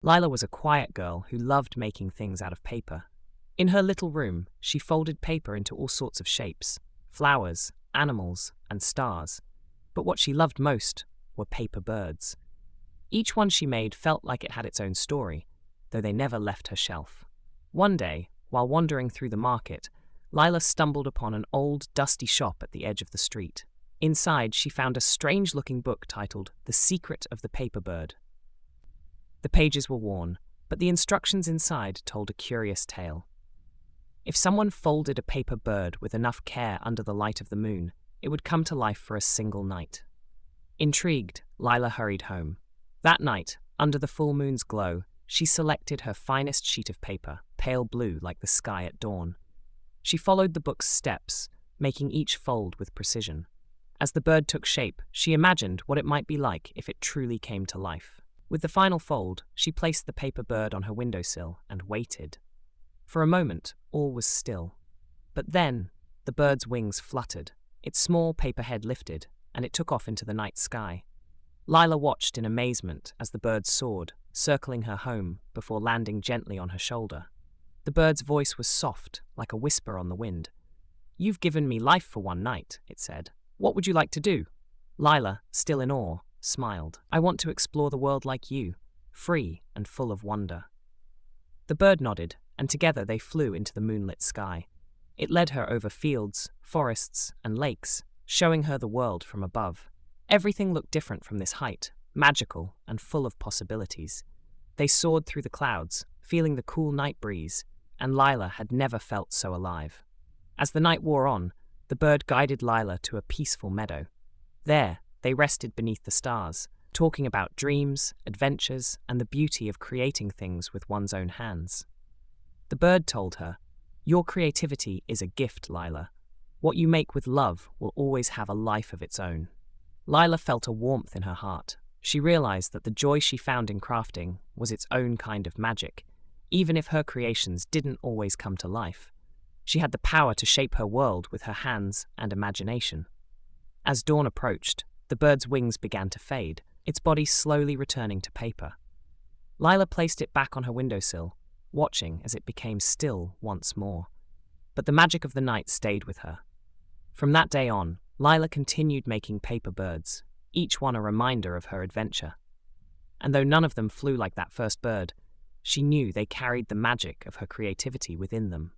Lila was a quiet girl who loved making things out of paper. In her little room, she folded paper into all sorts of shapes: flowers, animals, and stars. But what she loved most were paper birds. Each one she made felt like it had its own story, though they never left her shelf. One day, while wandering through the market, Lila stumbled upon an old, dusty shop at the edge of the street. Inside, she found a strange-looking book titled The Secret of the Paper Bird. The pages were worn, but the instructions inside told a curious tale. If someone folded a paper bird with enough care under the light of the moon, it would come to life for a single night. Intrigued, Lila hurried home. That night, under the full moon's glow, she selected her finest sheet of paper, pale blue like the sky at dawn. She followed the book's steps, making each fold with precision. As the bird took shape, she imagined what it might be like if it truly came to life. With the final fold, she placed the paper bird on her windowsill and waited. For a moment, all was still. But then, the bird's wings fluttered, its small paper head lifted, and it took off into the night sky. Lila watched in amazement as the bird soared, circling her home before landing gently on her shoulder. The bird's voice was soft, like a whisper on the wind. "You've given me life for one night," it said. "What would you like to do?" Lila, still in awe, smiled. "I want to explore the world like you, free and full of wonder." The bird nodded, and together they flew into the moonlit sky. It led her over fields, forests, and lakes, showing her the world from above. Everything looked different from this height, magical and full of possibilities. They soared through the clouds, feeling the cool night breeze, and Lila had never felt so alive. As the night wore on, the bird guided Lila to a peaceful meadow. There, they rested beneath the stars, talking about dreams, adventures, and the beauty of creating things with one's own hands. The bird told her, "Your creativity is a gift, Lila. What you make with love will always have a life of its own." Lila felt a warmth in her heart. She realized that the joy she found in crafting was its own kind of magic, even if her creations didn't always come to life. She had the power to shape her world with her hands and imagination. As dawn approached, the bird's wings began to fade, its body slowly returning to paper. Lila placed it back on her windowsill, watching as it became still once more. But the magic of the night stayed with her. From that day on, Lila continued making paper birds, each one a reminder of her adventure. And though none of them flew like that first bird, she knew they carried the magic of her creativity within them.